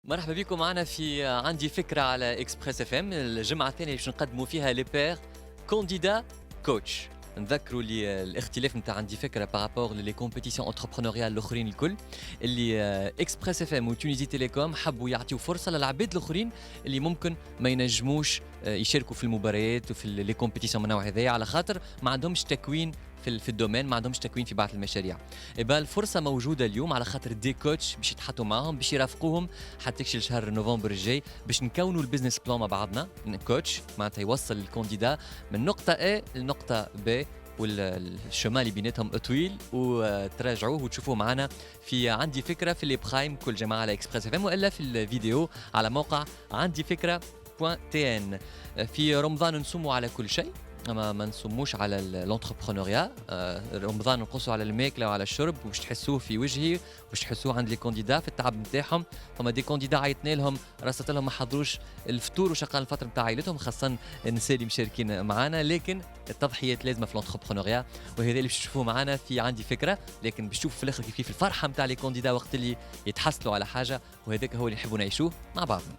مرحبا بكم معنا في عندي فكرة على اكسبريس اف ام. الجمعة الثانية باش نقدموا فيها لي بير كونديدا كوتش. نذكروا اللي الاختلاف نتاع عندي فكرة بارابور لي كومبيتيسيون انتربرونوريال الاخرين الكل، اللي اكسبريس اف ام وتونيزي تيليكوم حبوا يعطيوا فرصة للعباد الاخرين اللي ممكن ما ينجموش يشاركوا في المباريات وفي لي كومبيتيسيون من نوع هذايا، على خاطر ما عندهمش تكوين في الدومين، ما عندهمش تكوين في بعض المشاريع. يبقى الفرصه موجوده اليوم على خاطر دي كوتش باش يتحطوا معاهم باش يرافقوهم حتى يكشي شهر نوفمبر الجاي باش نكونوا البزنس بلان مع بعضنا. كوتش معناتها يوصل الكونديدا من نقطه A لنقطه B، والشمال اللي بيناتهم طويل، وتراجعوه وتشوفوه معنا في عندي فكره في البرايم كل جماعه على اكسبريس اف ام، والا في الفيديو على موقع عندي فكره .tn. في رمضان نصوموا على كل شيء، ما نصوموش على الانتربرونوريا. رمضان نقصوا على الماكله وعلى الشرب، وباش تحسوه في وجهي وباش تحسوه عند لي كونديدا في التعب نتاعهم. فما دي كونديدا عيطنا لهم رصت لهم ما حضروش الفطور وشغال الفتره نتاع عائلتهم، خاصه النساء اللي مشاركين معنا، لكن التضحيات لازمه في الانتربرونوريا، وهذا اللي باش تشوفوه معنا في عندي فكره. لكن باش تشوفوا في الاخر كيف الفرحه نتاع لي كونديدا وقت اللي يتحصلوا على حاجه، وهذاك هو اللي نحبوا نعيشوه مع بعضنا.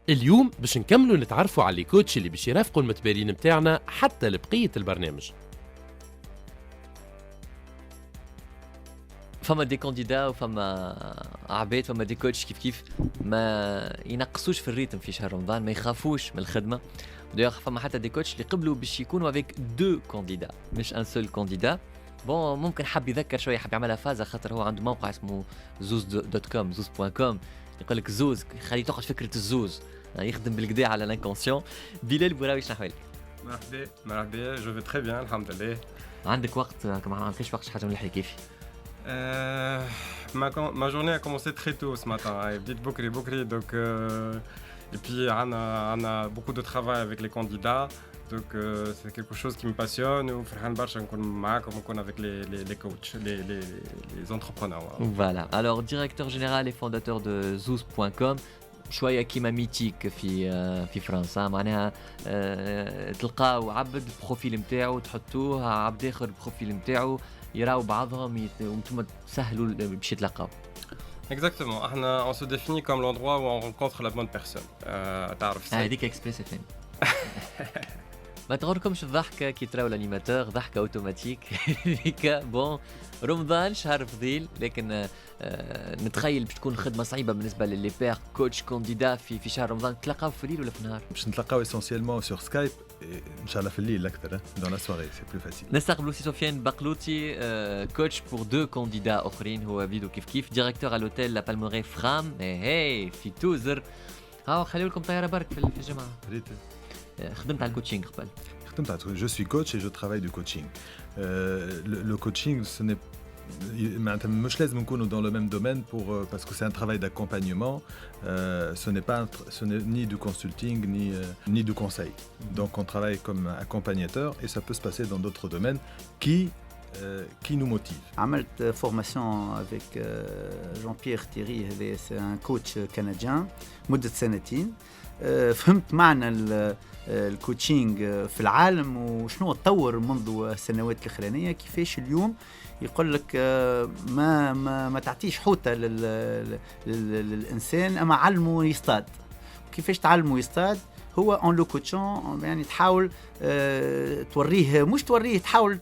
اليوم باش نكملوا نتعرفوا على الكوتش اللي باش يرافقوا المتبارين متاعنا حتى لبقية البرنامج. فما دي كونديدا وفما عباد، فما دي كوتش كيف ما ينقصوش في الريتم في شهر رمضان، ما يخافوش من الخدمه. ودايوغ فما حتى دي كوتش اللي قبلوا باش يكونوا افيك دو كونديدا مش ان سول كونديدا. بون ممكن حاب يذكر شويه، حاب يعملها فازه، خاطر هو عنده موقع اسمه زوز دوت كوم، زوز بوان كوم. يقول لك زوز يخلي تقعد فكره الزوز، يخدم بالكدا على الانكونسيون. بلال بوراوي شنو احوالك؟ مرحبا جو في تري بيان الحمد لله. عندك وقت؟ ما عندكش وقت حاجه مليحه كيفي؟ Ma journée a commencé très tôt ce matin, بديت بكري donc et puis on a beaucoup de travail avec les candidats, donc c'est quelque chose qui me passionne وفرحان برشا نكون معاكم ونكون avec les coachs, les entrepreneurs. Voilà. Alors directeur général et fondateur de zouz.com، شويه كيما ميتيك في فرنسا، معناها تلقاو عبد البروفيل نتاعو تحطوه عبد اخر البروفيل نتاعو يراو بعضهم وانتم تسهلوا باش يتلاقاو. Exactement, on se définit comme l'endroit où on rencontre la bonne personne. تعرف هذيك اكسبريس اف ام. ما تغركمش الضحكه كي تراو الانيماتور، ضحكه اوتوماتيك. هذيك بون رمضان شهر فضيل، لكن نتخيل باش تكون خدمه صعيبه بالنسبه للي بير كوتش كونديدا في شهر رمضان. تلاقاو في الليل ولا في النهار؟ باش نتلاقاو essentiellement sur Skype et inchallah في الليل اكثر dans la soirée c'est plus facile. نستقبلوا سي سفيان بقلوطي، كوتش بور دو كونديدا اخرين، هو فيدو كيف ديريكتور على لوتيل لا بالموري فرام هي في توزر. هاو خليو لكم طياره برك في الجماعه. خدمت على الكوتشينغ قبل؟ Je suis coach et je travaille du coaching. Le coaching, ce n'est مش لازم نكونوا dans le même domaine parce que c'est un travail d'accompagnement. Ce n'est ni du consulting ni du conseil. Donc on travaille comme accompagnateur et ça peut se passer dans d'autres domaines qui nous motivent. عملت formation avec Jean-Pierre Thierry، c'est un coach canadien مدة سنتين. فهمت معنى الكوتشينج في العالم وشنو تطور منذ السنوات الأخرانية. كيفاش اليوم يقول لك ما تعطيش حوتة للإنسان، أما علمه يصطاد. كيفاش تعلمه يصطاد؟ هو اون لو كوتشون، يعني تحاول توريه، مش توريه، تحاول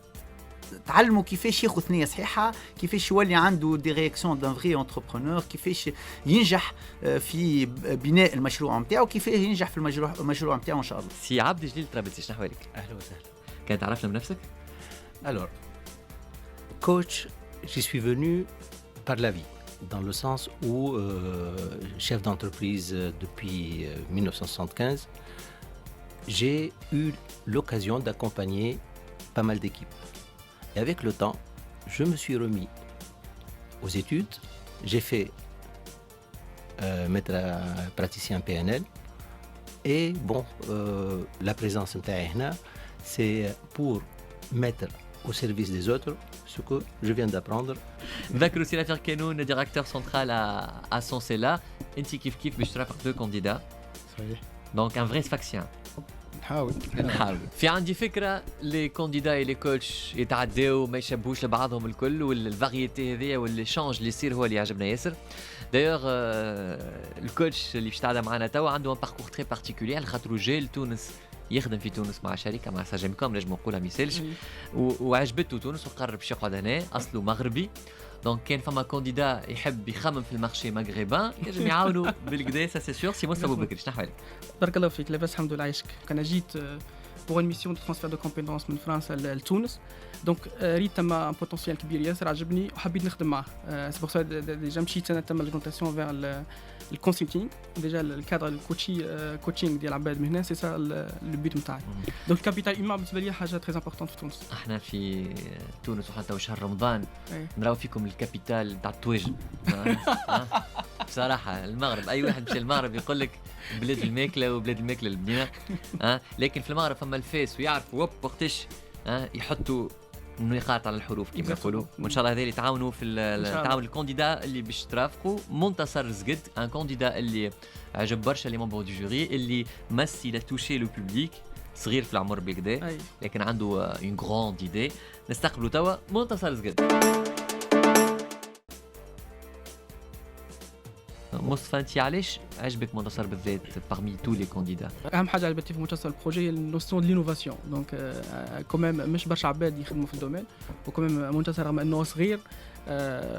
تعلموا كيفاش ياخذ ثنيه صحيحه، كيفاش يولي عنده دي رياكسيون دان فري انتربرونور، كيفاش ينجح في بناء المشروع نتاعو، كيفاش ينجح في المشروع نتاعو ان شاء الله. سي عبد الجليل طرابلسي، شنو احوالك؟ اهلا وسهلا. كان تعرفنا بنفسك؟ Alors, coach, j'y suis venu par la vie, dans le sens où chef d'entreprise depuis 1975, j'ai eu l'occasion d'accompagner pas mal d'équipes. Et avec le temps, je me suis remis aux études. J'ai fait maître praticien PNL. Et bon, la présence نتاعي هنا, c'est pour mettre au service des autres ce que je viens d'apprendre. نذكروا سي لافير كانون ديريكتور سنترال à Sonsela. انت كيف باش ترافق دو كانديدا. صحيح دونك ان فري سفاكسيان. نحاول. في عندي فكره لي كانديدا اي لي كوتش يتعداو ما يشبهوش لبعضهم الكل والفاريتي هذيا والشانج اللي يصير هو اللي عجبنا ياسر. دايوغ الكوتش اللي باش تعدى معنا توا عنده ان باركور تري بارتيكولي على خاطر جا لتونس يخدم في تونس مع شركه مع ساجيمكوم نجم نقولها ما يسالش وعجبته تونس وقرر باش يقعد هنا اصله مغربي. دونك كان فما كانديدا يحب يخمم في المارشي مغربان ينجم يعاونوا بالكدا سا سي سور. سي موسى ابو بكر شنو احوالك؟ بارك الله فيك لاباس الحمد لله عايشك. انا جيت بور اون ميسيون دو ترانسفير دو كومبيتونس من فرنسا لتونس دونك ريت تما ان بوتونسيال كبير ياسر عجبني وحبيت نخدم معاه. سي بور سا ديجا مشيت انا تما لورينتاسيون فيغ الكونسلتينغ ديجا الكادر الكوتشينغ ديال العباد من هنا سي سا لو بيت نتاعي. دونك الكابيتال هيومان بالنسبه لي حاجه تري امبورطونت في تونس. احنا في تونس وحتى شهر رمضان نراو فيكم الكابيتال تاع التواج. بصراحه المغرب اي واحد مشى المغرب يقول لك بلاد الماكله وبلاد الماكله المدينه. لكن في المغرب فما الفاس ويعرفوا وقتاش يحطوا نقاط على الحروف كما يقولوا. وان شاء الله هذول يتعاونوا في تعاون الكانديدا اللي باش ترافقوا. منتصر زقد ان كانديدا اللي عجب برشا لي ممبر دو جوري اللي مسي لا توشي لو بوبليك صغير في العمر بكدا لكن عنده اون غراند ايدي. نستقبلوا توا منتصر زقد. مصطفى انت علاش عجبك منتصر بالذات parmi tous les candidats؟ اهم حاجه عجبتني في منتصر البروجي هي النوسيون دو لينوفاسيون. دونك كوميم مش برشا عباد يخدموا في الدومين وكوميم منتصر رغم انه صغير.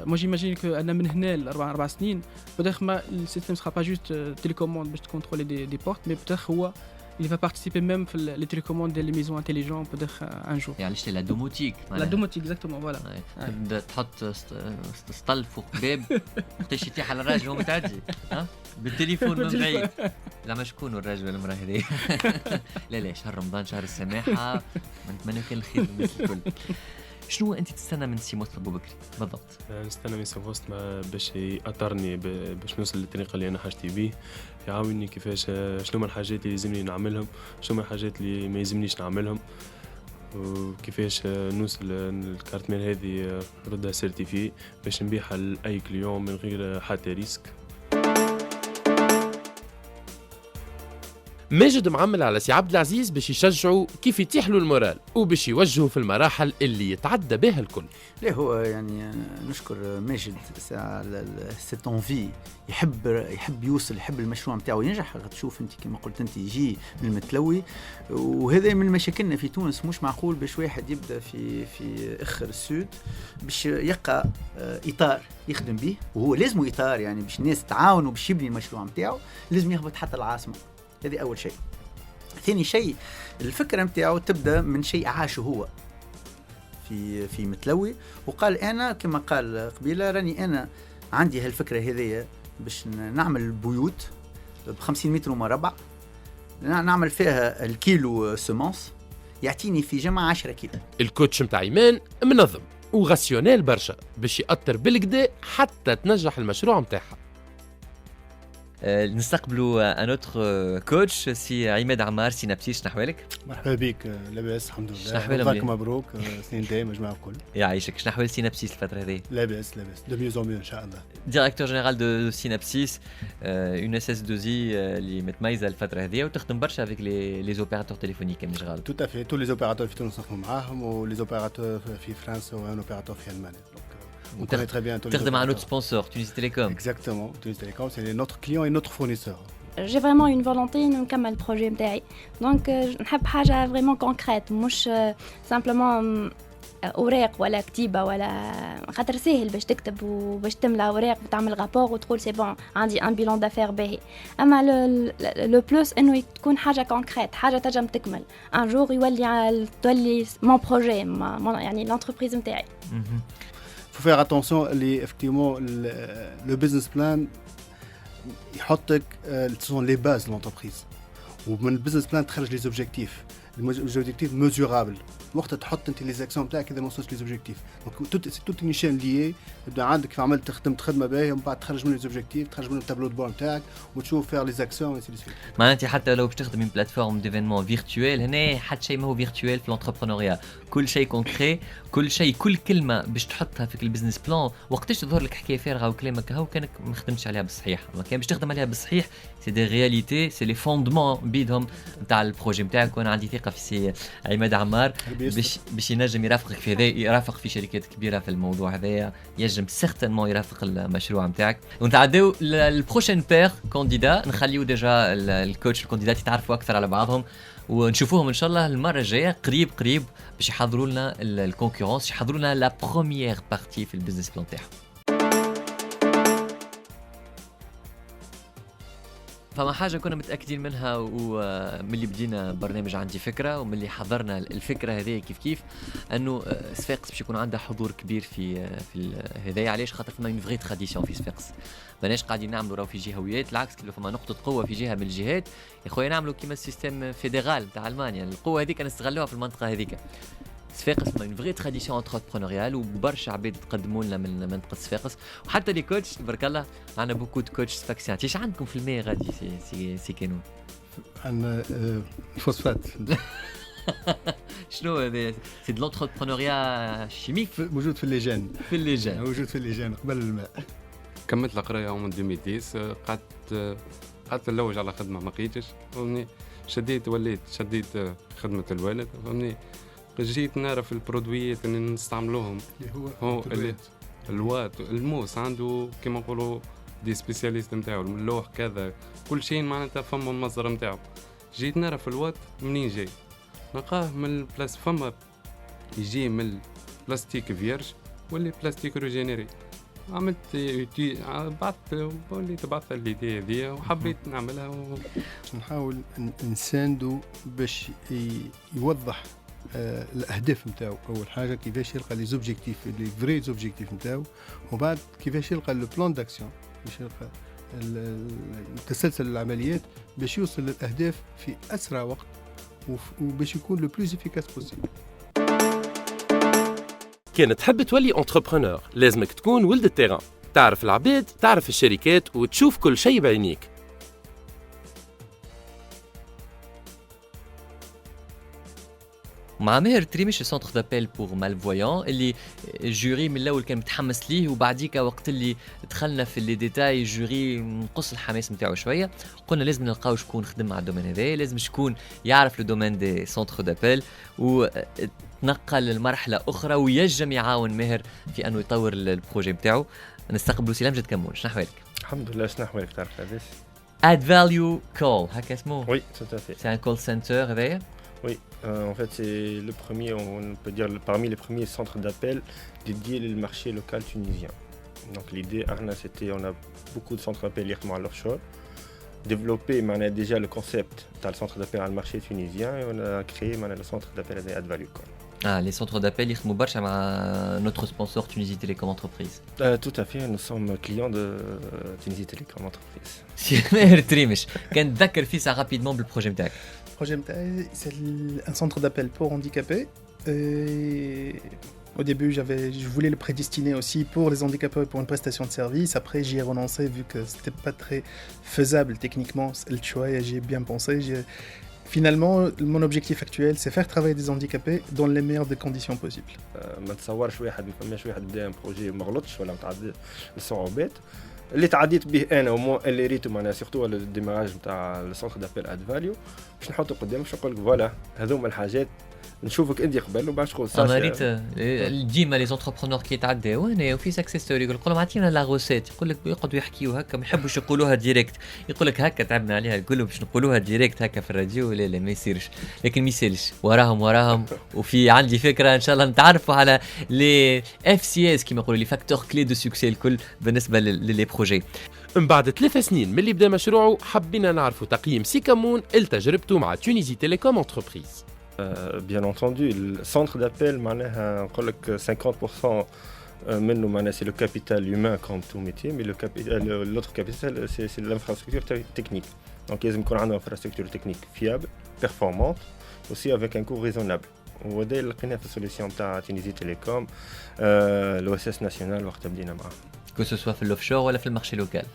مو جيماجين كو انا من هنا ل4 سنين بداخل ما السيستم سخا با جوست تيليكوموند باش تكونترولي دي بورت مي بداخل هو اللي va participer même في les télécommandes ديال les maisons intelligentes peut-être un jour. يعني لا دوموتيك. لا دوموتيك exactement voilà. تبدا تحط سطل فوق باب وقتاش يتيح على الراجل وهو متعدي بالتليفون من بعيد. زعما شكون الراجل ولا المراه هذه؟ لا شهر رمضان شهر السماحه نتمنى كان الخير للناس الكل. شنو انت تستنى من سي موسى ابو بكري بالضبط؟ نستنى من سي موسى باش يأطرني باش نوصل للطريقه اللي انا حاجتي بيه. يعاوني كيفاش شنو من الحاجات اللي يلزمني نعملهم شنو من الحاجات اللي ما يلزمنيش نعملهم وكيفاش نوصل الكارت ميل هذه ردها سيرتيفي باش نبيعها لاي كليون من غير حتى ريسك. ماجد معمل على سي عبد العزيز باش يشجعوا كيف يتيح له المورال وباش يوجهوا في المراحل اللي يتعدى بها الكل. لا هو يعني نشكر ماجد سيت اونفي يحب يوصل يحب المشروع نتاعو ينجح. تشوف انت كما قلت انت يجي من المتلوي وهذا من مشاكلنا في تونس. مش معقول باش واحد يبدا في اخر السود باش يلقى اطار يخدم به وهو لازم اطار يعني باش الناس تعاونوا باش يبني المشروع نتاعو لازم يهبط حتى العاصمه. هذه أول شيء. ثاني شيء الفكرة متاعو تبدأ من شيء عاشه هو في متلوي وقال أنا كما قال قبيلة راني أنا عندي هالفكرة هذية باش نعمل بيوت ب50 متر مربع نعمل فيها الكيلو سمانس يعطيني في جمع 10 كيلو. الكوتش متاع إيمان منظم وغاسيونيل برشا باش يأثر بالكدا حتى تنجح المشروع متاعها. نستقبلوا ان اوتر كوتش سي عماد عمار سينابسيس. شنو احوالك؟ مرحبا بك لاباس الحمد لله. شنو احوالك؟ مبروك سنين دايما جماعه الكل. يعيشك. شنو احوال سينابسيس الفتره هذه؟ لاباس دو ميو زون ميو ان شاء الله. ديريكتور جينيرال دو سينابسيس اون اس اس 2 اي اللي متميزه الفتره هذه وتخدم برشا افيك لي زوبيراتور تليفونيك مش غلط. تو افي تو لي زوبيراتور في تونس نخدموا معاهم ولي زوبيراتور في فرنسا وان اوبيراتور في المانيا. تخدم مع نوت سبونسور تونس تيليكوم. Exactement, Tunis Télécom, c'est notre client et notre fournisseur. J'ai vraiment une volonté نكمل البروجي نتاعي. دونك نحب حاجه فريمون كونكريت مش سامبلومون اوراق ولا كتيبه ولا خاطر سهل باش تكتب وباش تملى اوراق وتعمل رابور وتقول سي بون عندي ان بيلون دافير باهي. اما لو بلوس انه تكون حاجه كونكريت حاجه تنجم تكمل ان جور يولي تولي مون بروجي يعني لونتربريز نتاعي. faut faire attention effectivement le business plan يحطك sont les bases de l'entreprise ومن البيزنس بلان تخرج les objectifs mesurables وقتها تحط انت لي زاكسيون نتاعك اذا ما وصلتش لي زوبجيكتيف. دونك سي توت اون شين ليي. تبدا عندك في عملت خدمت خدمه باهيه ومن بعد تخرج من لي زوبجيكتيف، تخرج من التابلو دو بور نتاعك وتشوف فير لي زاكسيون اي سي سويت. معناتها حتى لو باش تخدم من بلاتفورم ديفينمون فيرتويل، هنا حتى شيء ما هو فيرتويل في لونتربرونيا، كل شيء كونكري، كل شيء، كل كلمه باش تحطها في البزنس بلان وقتاش تظهر لك حكايه فارغه وكلامك هاو كانك ما خدمتش عليها بالصحيح. ما كان باش تخدم عليها بالصحيح سي دي رياليتي، سي لي فوندمون بيدهم نتاع البروجي نتاعك. وانا عندي ثقه في سي عماد عمار باش ينجم يرافقك في هذا، يرافق في شركات كبيره في الموضوع هذايا، ينجم سيغتانمون يرافق المشروع نتاعك. ونتعداو للبروشين بير كانديدا، نخليو ديجا الكوتش الكانديدات يتعرفوا اكثر على بعضهم ونشوفوهم ان شاء الله المره الجايه قريب باش يحضروا لنا الكونكورونس، يحضروا لنا لا بروميير بارتي في البيزنس بلان تاعهم. فما حاجه كنا متاكدين منها ومن اللي بدينا برنامج عندي فكره ومن اللي حضرنا الفكره هذه كيف انه صفاقس باش يكون عندها حضور كبير في هذايا. علاش؟ خاطر فما اون فري تراديسيون في صفاقس، ماناش قاعدين نعملوا راهو في جهويات، العكس كيف فما نقطه قوه في جهه من الجهات يا خويا نعملوا كيما السيستم فيدرال تاع المانيا، القوه هذيك نستغلوها في المنطقه هذيك. صفاقس فما اون فري تراديسيون انتربرونيال وبرشا عباد تقدموا لنا من منطقه صفاقس، وحتى لي كوتش تبارك الله عندنا بوكو دو كوتش صفاقسيان. ايش عندكم في الماء غادي سي كانون؟ عندنا الفوسفات. شنو هذا؟ سي دو لونتربرونيا شيميك موجود في الليجان. موجود في الليجان قبل الماء. كملت القرايه من 2010، قعدت نلوج على خدمه ما لقيتش، فهمني شديت خدمه الوالد، فهمني جيت نعرف البرودويات اللي نستعملوهم اللي هو الوات الموس عنده كما نقولوا دي سبيسياليست نتاعو، اللوح كذا كل شيء معناتها فما المصدر نتاعو. جيت نعرف الوات منين جاي، نلقاه من البلاس فما يجي من البلاستيك فيرج واللي بلاستيك روجينيري. عملت بعثت الإيديا هذه وحبيت نعملها نحاول نساندو باش يوضح الاهداف نتاعو. اول حاجه كيفاش يلقى لي زوبجيكتيف لي فري زوبجيكتيف نتاعو، وبعد كيفاش يلقى لو بلان داكسيون باش يلقى تسلسل العمليات باش يوصل للاهداف في اسرع وقت وباش يكون لو بلوز افيكاس بوسيبل. كان تحب تولي انتربرونور لازمك تكون ولد التيران، تعرف العباد، تعرف الشركات وتشوف كل شيء بعينيك. مع ماهر تريمش سنتر دابيل بور مالفويون اللي جوري من الاول كان متحمس ليه، وبعديك وقت اللي دخلنا في لي ديتاي جوري نقص الحماس نتاعو شويه، قلنا لازم نلقاو شكون خدم مع الدومين هذا، لازم شكون يعرف لو دومين دي سنتر دابيل وتنقل لمرحله اخرى وينجم يعاون ماهر في انه يطور البروجي نتاعو. نستقبلوا سلام جد كمون. شنو احوالك؟ الحمد لله. شنو احوالك؟ تعرف لاباس؟ اد فاليو كول هكا اسمه؟ Oui, tout à fait. C'est un call center هذايا؟ Oui, en fait c'est le premier, on peut dire parmi les premiers centres d'appel dédiés au marché local tunisien. Donc l'idée, c'était, on a beaucoup de centres d'appel à l'offshore. Développé déjà le concept dans le centre d'appel à le marché tunisien et on a créé le centre d'appel à Ad Value Call. Ah, les centres d'appel, ils sont notre sponsor Tunisie Télécom Entreprise. Tout à fait, nous sommes clients de Tunisie Télécom Entreprise. Si ماهر تريمش كان تذكر فيه ساعة rapidement بالبروجي نتاعك. Le projet c'est un centre d'appel pour handicapés. Et au début, je voulais le prédestiner aussi pour les handicapés pour une prestation de service. Après, j'y ai renoncé vu que c'était pas très faisable techniquement. Le choix, j'y ai bien pensé. Finalement, mon objectif actuel, c'est faire travailler des handicapés dans les meilleures des conditions possibles. ما تصورش واحد ما فماش واحد بدا بروجي ما غلطش ولا متعدي الصعوبات اللي تعديت به انا ومو اللي ريتو معناها سورتو الديماراج نتاع السونتر دابيل اد فاليو باش نحطو قدامك باش نقول لك فوالا هذوما الحاجات نشوفك انت قبل وبعد تقول انا ريت ديما لي زونتربرونور كي يتعداو هنا وفي ساكسيس ستوري يقول لهم عطينا لا غوسيت، يقول لك يقعدوا يحكيوا هكا ما يحبوش يقولوها ديريكت، يقول لك هكا تعبنا عليها نقولوا باش نقولوها ديريكت هكا في الراديو، لا ما يصيرش، لكن ما يسالش وراهم وفي عندي فكره ان شاء الله نتعرفوا على لي اف سي اس كيما يقولوا لي فاكتور كلي دو سوكسي الكل بالنسبه للي بروجي. من بعد 3 سنين من اللي بدا مشروعه حبينا نعرفوا تقييم سي كمون لتجربته مع تونيزي تيليكوم انتربريز. Bien entendu, le centre d'appel, 50% c'est le capital humain comme tout métier, mais l'autre capital, c'est l'infrastructure technique. Donc, il y a une infrastructure technique fiable, performante, aussi avec un coût raisonnable. وهذا اللي لقيناه في السوليسيون تاع تونيزي تيليكوم لو اس اس ناسيونال وقت بدينا معاه. كو سو سوا في الاوفشور ولا في المارشي لوكال؟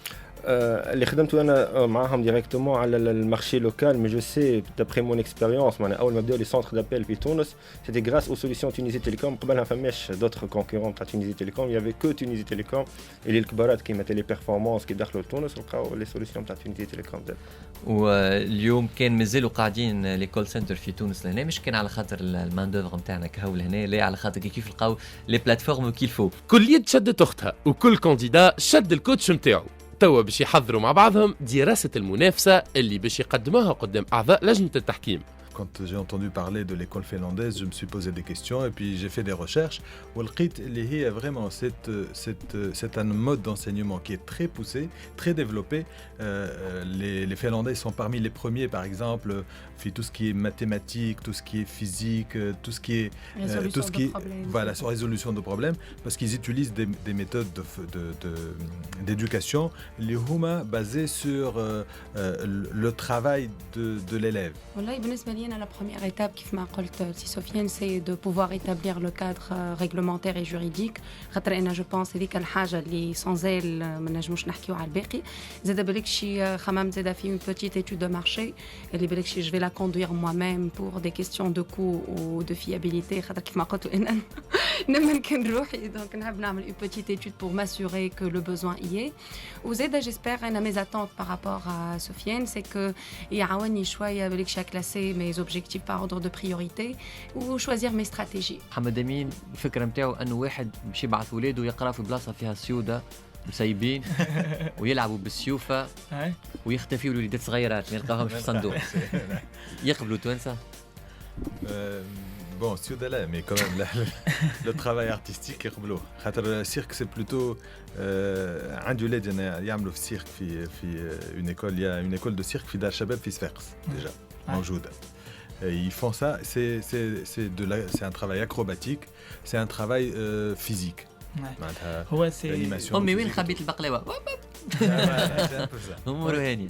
اللي خدمته انا معاهم ديريكتومون على المارشي لوكال مي جو سي دابري مون اكسبيريونس معناها اول ما بداو لي سونتر دابيل في تونس سيتي غراس او سوليسيون تونيزي تيليكوم قبلها فماش دوتر كونكورون تاع تونيزي تيليكوم يافي كو تونيزي تيليكوم اللي الكبارات كيما تيلي بيرفورمانس كي دخلوا لتونس لقاو لي سوليسيون تاع تونيزي تيليكوم. واليوم كان مازالوا قاعدين لي كول سنتر في تونس لهنا مش كان على خاطر المان دوفر نتاعنا كهو لهنا لا على خاطر كيف لقاو لي بلاتفورم كيل فو. كل يد شدت اختها وكل كانديدا شد الكوتش نتاعو. توا باش يحضروا مع بعضهم دراسة المنافسة اللي باش يقدموها قدام أعضاء لجنة التحكيم. Quand j'ai entendu parler de l'école finlandaise, je me suis posé des questions et puis j'ai fait des recherches. والقيت اللي هي vraiment c'est un mode d'enseignement qui est très poussé, très développé. Les Finlandais sont parmi les premiers, par exemple, في tout ce qui est mathématiques, tout ce qui est physique, tout ce qui est voilà, sur résolution de problèmes, parce qu'ils utilisent des méthodes d'éducation اللي هما basées sur le travail de l'élève. والله بالنسبة لي أنا la première étape كيف ما قلت سي سفيان c'est de pouvoir établir le cadre réglementaire et juridique خاطر أنا جو بونس هذيك الحاجة اللي sans elle ما نجموش نحكيو على الباقي. زاد بالك شي خممت زاد في une petite étude de marché اللي بالك شي je vais la conduire moi-même pour des questions de coût ou de fiabilité خاطر كيف ما قلت أنا نمن كان روحي دونك نحب نعمل une petite étude pour m'assurer que le besoin y est. وزاد j'espère أنا mes attentes par rapport à Sofiane c'est que يعاوني شوية بالك شي classer mes objectifs par ordre de priorité ou choisir mes stratégies. محمد أمين الفكرة نتاعو أنه واحد باش يبعث ولاده يقرأ في بلاصة فيها سيودة مسيبين ويلعبوا بالسيوفة ويختفيوا الوليدات صغيرات ما يلقاهمش في الصندوق. يقبلوا توانسة؟ Bon, Ciudad, mais quand même, le travail artistique est reblo. Le cirque, c'est plutôt un du lait. Il y a un cirque, une école. Il y a une école de cirque, Fidal Shabab, Fisfers, déjà, en Jouda. Ils font ça. C'est un travail acrobatique. C'est un travail physique. هو سي امي وين خبيت البقلاوه امور هاني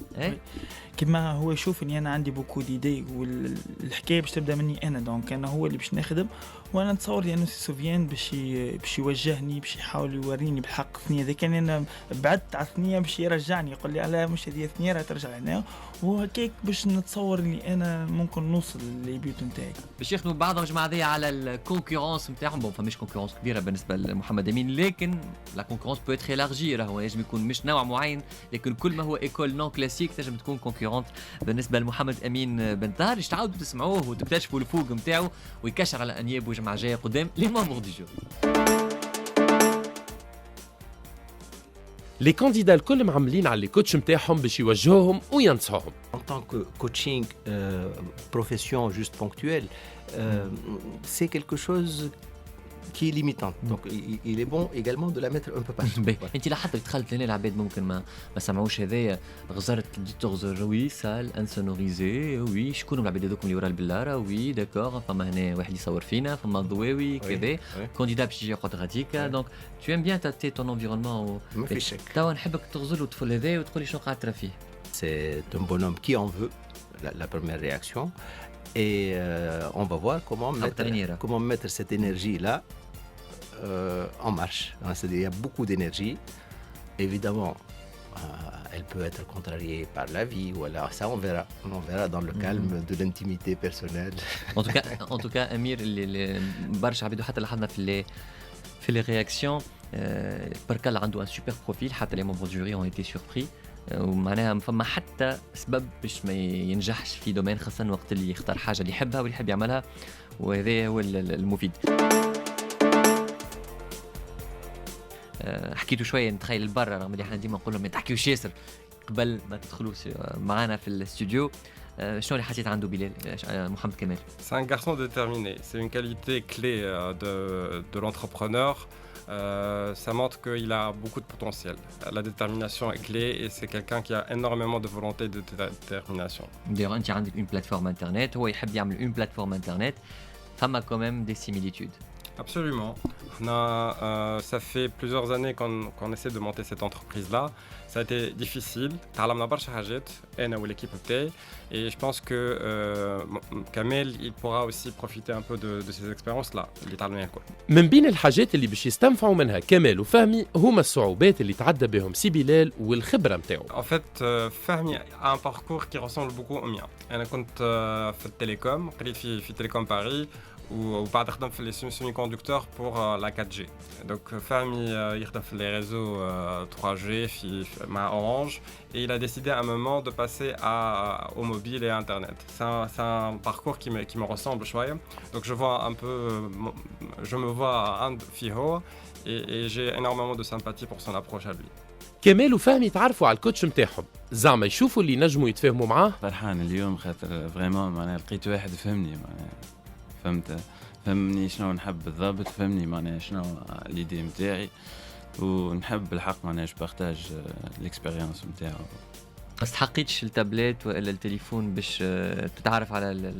كما هو يشوف اني انا عندي بوكو ديدي والحكايه باش تبدا مني انا دونك انا هو اللي باش نخدم وانا نتصور لانه سي سوفيان باش يوجهني باش يحاول يوريني بالحق ثنيه اذا كان انا بعدت على ثنيه باش يرجعني يقول لي على مش هذه ثنيه راه ترجع هنا وهكاك باش نتصور اني انا ممكن نوصل للبيوت نتاعي باش يخدموا بعضهم جماعه ذي على الكونكورونس نتاعهم بون فماش كونكورونس كبيره بالنسبه لمحمد امين لكن لا كونكورونس بو اتر élargie راهو ينجم يكون مش نوع معين لكن كل ما هو ايكول نون كلاسيك تنجم تكون كونكورونت بالنسبه لمحمد امين بن طاهر اللي تعاودوا تسمعوه وتكتشفوا الفوق نتاعو ويكشر على انياب وجمعه جايه قدام لي مامبر دي جو. لي كانديدا الكل معملين على لي كوتش نتاعهم باش يوجهوهم وينصحوهم. En tant que coaching profession juste ponctuelle, c'est quelque chose qui est limitant. Donc il est bon également de la mettre un peu partout. انت لاحظت دخلت لنا العباد ممكن ما سمعوش هذايا غزرت دي تغزر وي سال انسونوريزي وي شكون العباد هذوك اللي ورا البلاره وي داكور فما هنا واحد يصور فينا فما ضواوي كذا كانديدا باش يجي يقعد غاديكا دونك tu aimes bien tâter ton environnement ما في شك. توا نحبك تغزر الطفل هذايا وتقول لي شنو قاعد ترى فيه. C'est un bonhomme qui en veut, la première réaction. Et on va voir comment mettre cette énergie-là en marche. C'est-à-dire il y a beaucoup d'énergie. Évidemment, elle peut être contrariée par la vie. Voilà, ça on verra dans le calme de l'intimité personnelle. En tout cas, Amir, برشا عبيدو حتى لاحظنا في les réactions. بركال عنده un super profil. حتى les membres du jury ont été surpris. ومعناها فما حتى سبب باش ما ينجحش في دومين خاصة وقت اللي يختار حاجة اللي يحبها واللي يحب يعملها وهذا هو المفيد. حكيتوا شوية نتخيل البرة رغم اللي احنا ديما نقول لهم ما تحكيوش ياسر قبل ما تدخلوا معنا في الاستوديو. شنو اللي حسيت عنده بلال محمد كمال؟ C'est un garçon déterminé. C'est une qualité clé de l'entrepreneur. Ça montre qu'il a beaucoup de potentiel. La détermination est clé et c'est quelqu'un qui a énormément de volonté et de détermination. D'ailleurs, tu as une plateforme internet, هو يحب يعمل une plateforme internet. فما quand même des similitudes. Absolument. Ça fait plusieurs années qu'on essaie de monter cette entreprise-là. Ça a été difficile. تعلمنا برشا حاجات أنا والéquipe بتاعي. Et je pense que Kamel il pourra aussi profiter un peu de ces expériences-là اللي تعلمناها الكل. من بين الحاجات اللي باش يستنفعوا منها كمال وفهمي هما الصعوبات اللي تعدى بهم سي بلال والخبرة متاعو. En fait, Fahmi a un parcours qui ressemble beaucoup au mien. أنا كنت في التليكوم قريت في تليكوم باريس وبعد خدمت في les semi-conducteurs pour la 4G. Donc Fahmi يخدم في les réseaux 3G مع Orange et il a décidé à un moment de passer au mobile et à Internet. C'est un parcours qui me ressemble شوية. Donc je me vois عند فيه et j'ai énormément de sympathie pour son approche à lui. كمال وفهمي تعرفوا على الكوتش متاعهم زعما يشوفوا اللي نجموا يتفاهموا معاه. فرحان اليوم خاطر فريمون معناها لقيت واحد فهمني معناها فهمني شنو نحب بالضبط فهمني معناها شنو ليدي نتاعي ونحب بالحق معناها بارتاج الاكسبيريونس نتاعو. ما استحقيتش التابلت ولا التليفون باش تتعرف على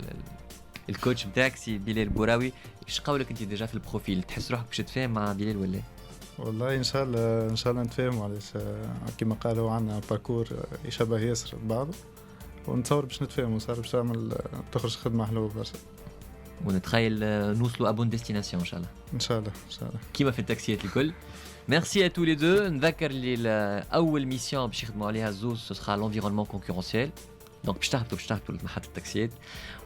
الكوتش نتاعك سي بلال بوراوي. ايش قولك انت ديجا في البروفيل تحس روحك باش تتفاهم مع بلال ولا؟ والله ان شاء الله نتفاهموا علاش كما قالوا عندنا باركور يشبه ياسر بعضه ونتصور باش نتفاهموا صار باش تخرج خدمه حلوه برشا ونتخيل نوصلوا ابون ديستيناسيون ان شاء الله. ان شاء الله كيما في التاكسيات الكل. ميرسي ا تو لي دو. نذكر اللي اول ميسيون باش يخدموا عليها الزوز سو سخا لونفيرونمون كونكورونسيال. دونك باش تهبطوا لمحطة التاكسيات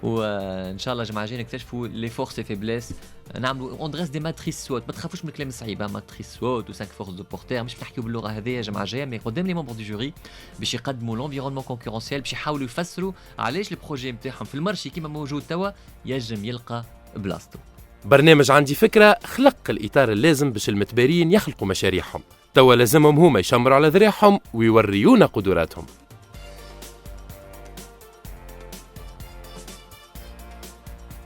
وان شاء الله جماعه جايين نكتشفوا لي فورس اي فيبليس نعملوا اون دريس دي ماتريس سوت. ما تخافوش من الكلام الصعيب ماتريس سوت و 5 فورس دو بورتير مش نحكيو باللغه هذه جماعه جايه مي قدام لي ممبر دو جوري باش يقدموا لونفيرونمون كونكورونسيال باش يحاولوا يفسروا علاش البروجي نتاعهم في المارشي كيما موجود توا ينجم يلقى بلاصتو. برنامج عندي فكرة خلق الإطار اللازم باش المتبارين يخلقوا مشاريعهم توا لازمهم هما يشمروا على ذراعهم ويوريونا قدراتهم.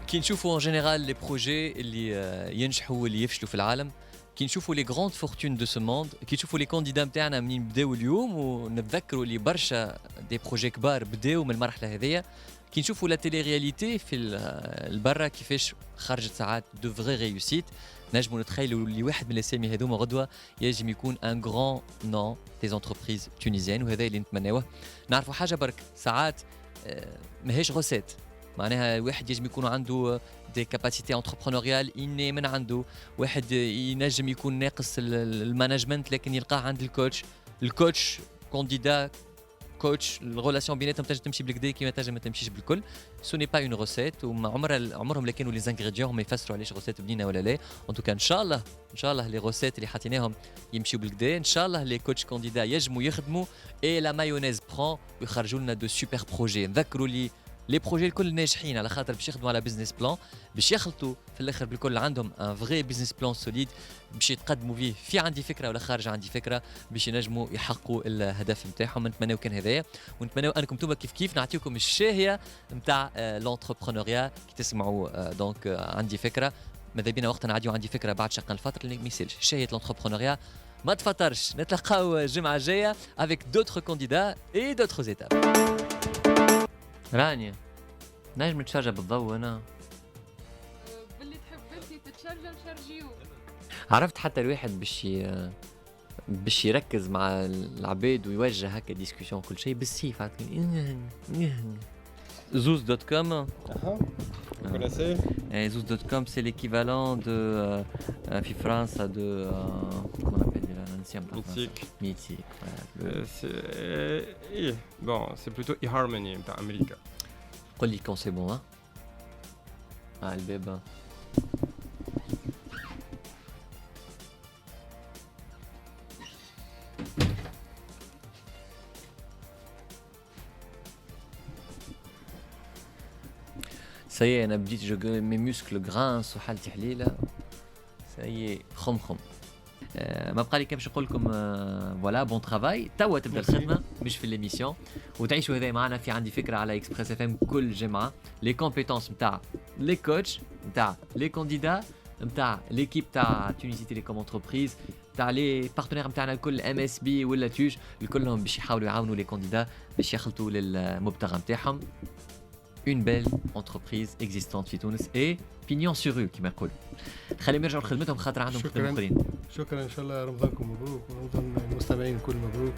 كي نشوفوا ان جينيرال لي بروجي اللي ينجحوا واللي يفشلوا في العالم كي نشوفوا لي غراند فورتون دو سو موند كي نشوفوا لي كانديدا نتاعنا منين بداو اليوم ونتذكروا اللي برشا دي بروجي كبار بداو من المرحله هذيا كي نشوفوا لا تيلي رياليتي في البرا كيفاش خرجت ساعات دو فري ريوسيت نجموا نتخيلوا اللي واحد من الاسامي هذوما غدوه يجم يكون ان غران نون دي زونتربريز تونيزيان وهذا اللي نتمناوه. نعرفوا حاجه برك ساعات ماهيش غوسيت معناها واحد يجم يكون عنده دي كاباسيتي انتربرونوريال اني من عنده واحد ينجم يكون ناقص المانجمنت لكن يلقاه عند الكوتش كانديدا كوتش الريلاسيون بيناتهم تنجم تمشي بالكدا كيما تنجم ما تمشيش بالكل. سو ني با اون روسيت وما عمرهم اللي كانوا لي زانغريديون هما يفسروا علاش روسيت بنينه ولا لا. ان توكا ان شاء الله لي روسيت اللي حاطيناهم يمشيو بالكدا ان شاء الله لي كوتش كانديدا يجموا يخدموا اي لا مايونيز برون ويخرجوا لنا دو سوبر بروجي. نذكروا لي لي بروجي الكل ناجحين على خاطر باش يخدموا على بزنس بلان باش يخلطوا في الاخر بالكل عندهم ان فري بزنس بلان سوليد باش يتقدموا فيه في عندي فكره ولا خارج عندي فكره باش ينجموا يحققوا الهدف نتاعهم. نتمناو كان هذايا ونتمناو انكم توما كيف نعطيكم الشاهيه نتاع لونتربرونوريا كي تسمعوا دونك عندي فكره ماذا بينا وقت نعديو عندي فكره بعد شقا الفتره اللي ما يسالش شاهيه لونتربرونوريا. ما تفطرش نتلاقاو الجمعه الجايه avec d'autres candidats et d'autres étapes. رانيا نجم تشارجها بالضوء انا باللي تحب انت تتشارجها نشارجيو. عرفت حتى الواحد باش يركز مع العباد ويوجه هكا ديسكوسيون كل شيء بالسيف zouz.com. Vous connaissez? Zouz.com c'est l'équivalent de في فرنسا de comment on appelle Mythique. Bon, c'est plutôt eHarmony نتاع امريكا. قول لي كون سي بون الباب سايي انا بديت جو مي موسكل غرانس وحالتي حليله سايي خم ما بقى لي كان باش نقول لكم فوالا بون ترافاي توا تبدا الخدمه مش في ليميسيون وتعيشوا هذا معنا في عندي فكره على اكسبريس اف ام كل جمعه لي كومبيتونس نتاع لي كوتش نتاع لي كانديدا نتاع ليكيب تاع تونيزي تيليكوم انتربريز تاع لي بارتنير نتاعنا الكل ام اس بي ولا توج الكلهم باش يحاولوا يعاونوا لي كانديدا باش يخلطوا للمبتغى نتاعهم. une belle entreprise existante في تونس et pignon sur rue كما يقولوا. خليهم يرجعوا لخدمتهم خاطر عندهم خدمة أخرين. شكرا ان شاء الله رمضانكم مبروك ورمضان المستمعين الكل مبروك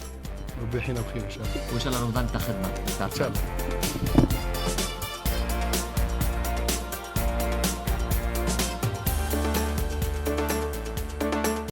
ربي يحيينا بخير ان شاء الله. وان شاء الله رمضان تاع خدمة. ان شاء الله.